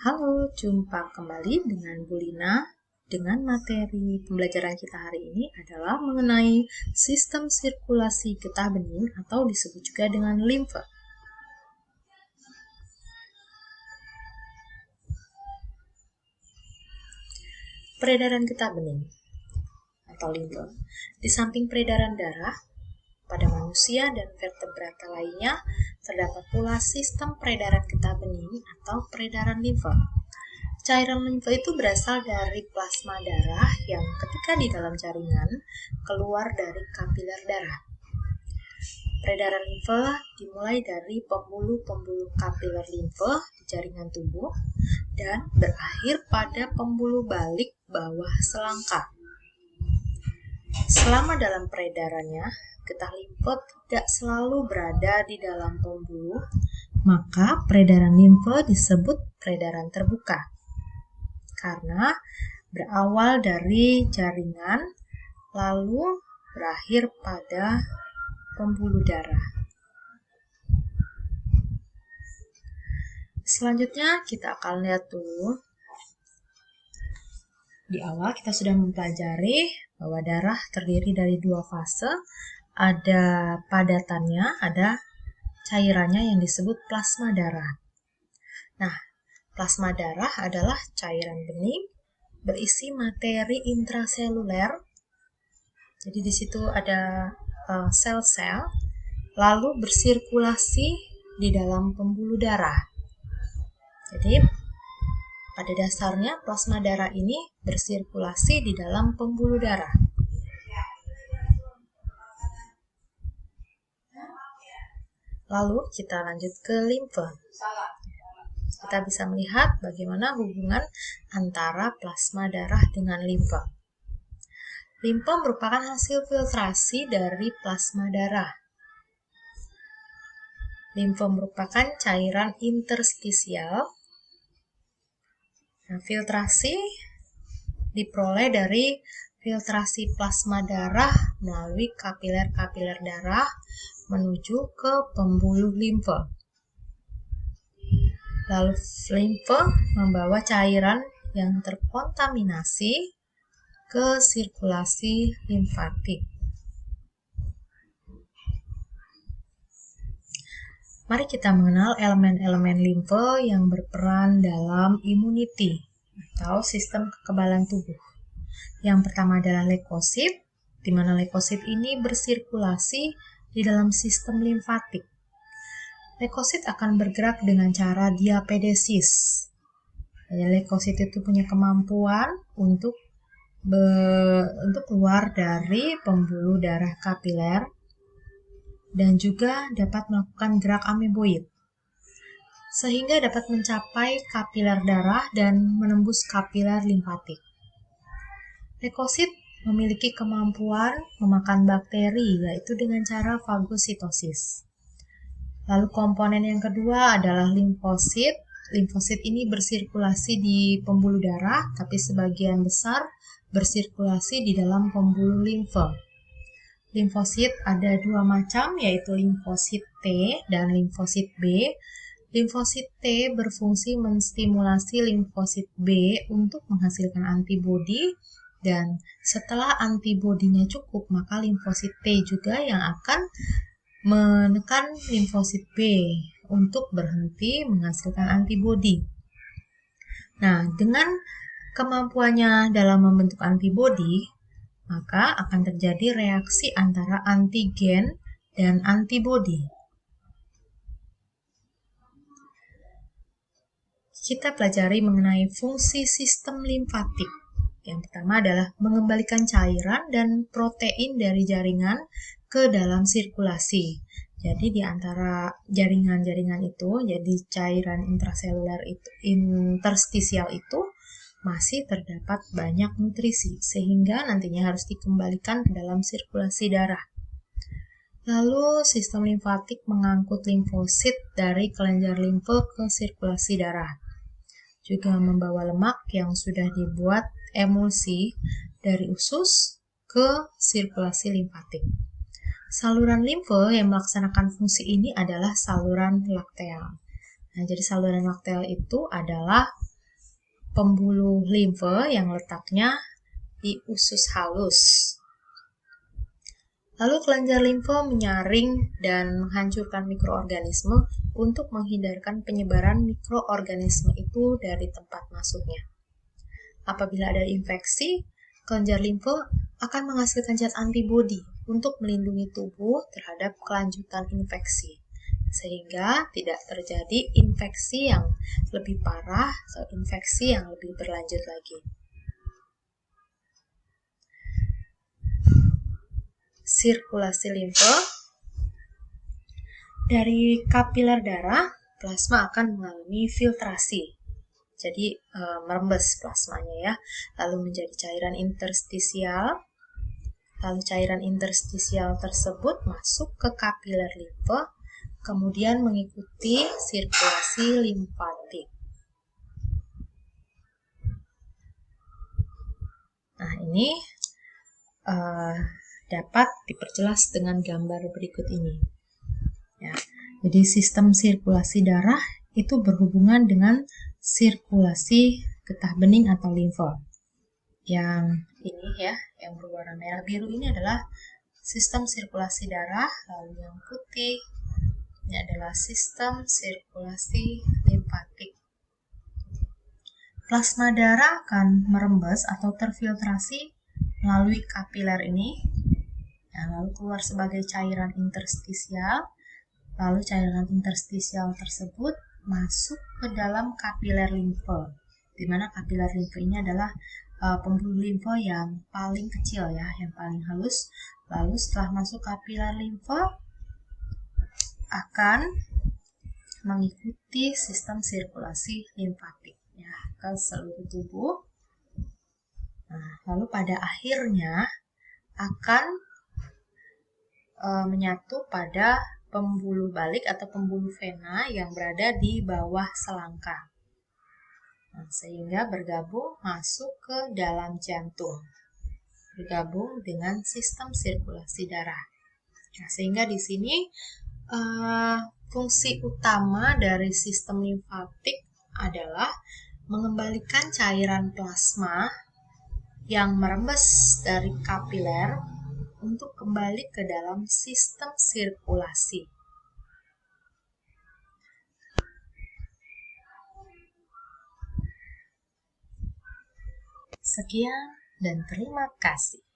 Halo, jumpa kembali dengan Bu Lina. Dengan materi pembelajaran kita hari ini adalah mengenai sistem sirkulasi getah bening atau disebut juga dengan limfe. Peredaran getah bening atau limfe. Di samping peredaran darah, pada manusia dan vertebrata lainnya, terdapat pula sistem peredaran getah bening atau peredaran limfe. Cairan limfe itu berasal dari plasma darah yang ketika di dalam jaringan keluar dari kapiler darah. Peredaran limfe dimulai dari pembuluh-pembuluh kapiler limfe di jaringan tubuh dan berakhir pada pembuluh balik bawah selangkah. Selama dalam peredarannya, getah limfe tidak selalu berada di dalam pembuluh, maka peredaran limfe disebut peredaran terbuka. Karena berawal dari jaringan lalu berakhir pada pembuluh darah. Selanjutnya kita akan lihat dulu. Di awal kita sudah mempelajari bahwa darah terdiri dari dua fase. Ada padatannya, ada cairannya yang disebut plasma darah. Nah, plasma darah adalah cairan bening berisi materi intraseluler. Jadi di situ ada sel-sel, lalu bersirkulasi di dalam pembuluh darah. Jadi pada dasarnya plasma darah ini bersirkulasi di dalam pembuluh darah. Lalu kita lanjut ke limfe. Kita bisa melihat bagaimana hubungan antara plasma darah dengan limfe. Limfe merupakan hasil filtrasi dari plasma darah. Limfe merupakan cairan interstisial. Nah, filtrasi diperoleh dari filtrasi plasma darah melalui kapiler-kapiler darah menuju ke pembuluh limfe. Lalu limfe membawa cairan yang terkontaminasi ke sirkulasi limfatik. Mari kita mengenal elemen-elemen limfe yang berperan dalam immunity atau sistem kekebalan tubuh. Yang pertama adalah leukosit, di mana leukosit ini bersirkulasi di dalam sistem limfatik. Leukosit akan bergerak dengan cara diapedesis. Leukosit itu punya kemampuan untuk keluar dari pembuluh darah kapiler dan juga dapat melakukan gerak ameboid sehingga dapat mencapai kapiler darah dan menembus kapiler limfatik. Leukosit memiliki kemampuan memakan bakteri, yaitu dengan cara fagositosis. Lalu komponen yang kedua adalah limfosit. Limfosit ini bersirkulasi di pembuluh darah, tapi sebagian besar bersirkulasi di dalam pembuluh limfe. Limfosit ada dua macam, yaitu limfosit T dan limfosit B. Limfosit T berfungsi menstimulasi limfosit B untuk menghasilkan antibodi, dan setelah antibodinya cukup, maka limfosit T juga yang akan menekan limfosit B untuk berhenti menghasilkan antibodi. Nah, dengan kemampuannya dalam membentuk antibodi, maka akan terjadi reaksi antara antigen dan antibodi. Kita pelajari mengenai fungsi sistem limfatik. Yang pertama adalah mengembalikan cairan dan protein dari jaringan ke dalam sirkulasi. Jadi di antara jaringan-jaringan itu, jadi cairan intraseluler itu, interstisial itu masih terdapat banyak nutrisi, sehingga nantinya harus dikembalikan ke dalam sirkulasi darah. Lalu sistem limfatik mengangkut limfosit dari kelenjar limfe ke sirkulasi darah. Juga membawa lemak yang sudah dibuat emulsi dari usus ke sirkulasi limfatik. Saluran limfe yang melaksanakan fungsi ini adalah saluran lakteal. Nah, jadi saluran lakteal itu adalah pembuluh limfe yang letaknya di usus halus. Lalu kelenjar limfe menyaring dan menghancurkan mikroorganisme untuk menghindarkan penyebaran mikroorganisme itu dari tempat masuknya. Apabila ada infeksi, kelenjar limfe akan menghasilkan zat antibodi untuk melindungi tubuh terhadap kelanjutan infeksi, sehingga tidak terjadi infeksi yang lebih parah atau infeksi yang lebih berlanjut lagi. Sirkulasi limfe. Dari kapiler darah, plasma akan mengalami filtrasi. Jadi merembes plasmanya ya, lalu menjadi cairan interstisial. Lalu cairan interstisial tersebut masuk ke kapiler limfe, kemudian mengikuti sirkulasi limfatik. Nah, ini dapat diperjelas dengan gambar berikut ini. Ya, jadi sistem sirkulasi darah itu berhubungan dengan sirkulasi getah bening atau limfe. Yang ini ya, yang berwarna merah biru ini adalah sistem sirkulasi darah, lalu yang putih ini adalah sistem sirkulasi limfatik. Plasma darah akan merembes atau terfiltrasi melalui kapiler ini, lalu keluar sebagai cairan interstisial. Lalu cairan interstisial tersebut masuk ke dalam kapiler limfe, di mana kapiler limfe ini adalah pembuluh limfe yang paling kecil ya, yang paling halus. Lalu setelah masuk kapiler limfe akan mengikuti sistem sirkulasi limfatik ya, ke seluruh tubuh. Nah, lalu pada akhirnya akan menyatu pada pembuluh balik atau pembuluh vena yang berada di bawah selangkah. Nah, sehingga bergabung masuk ke dalam jantung, bergabung dengan sistem sirkulasi darah. Nah, sehingga di sini fungsi utama dari sistem limfatik adalah mengembalikan cairan plasma yang merembes dari kapiler untuk kembali ke dalam sistem sirkulasi. Sekian dan terima kasih.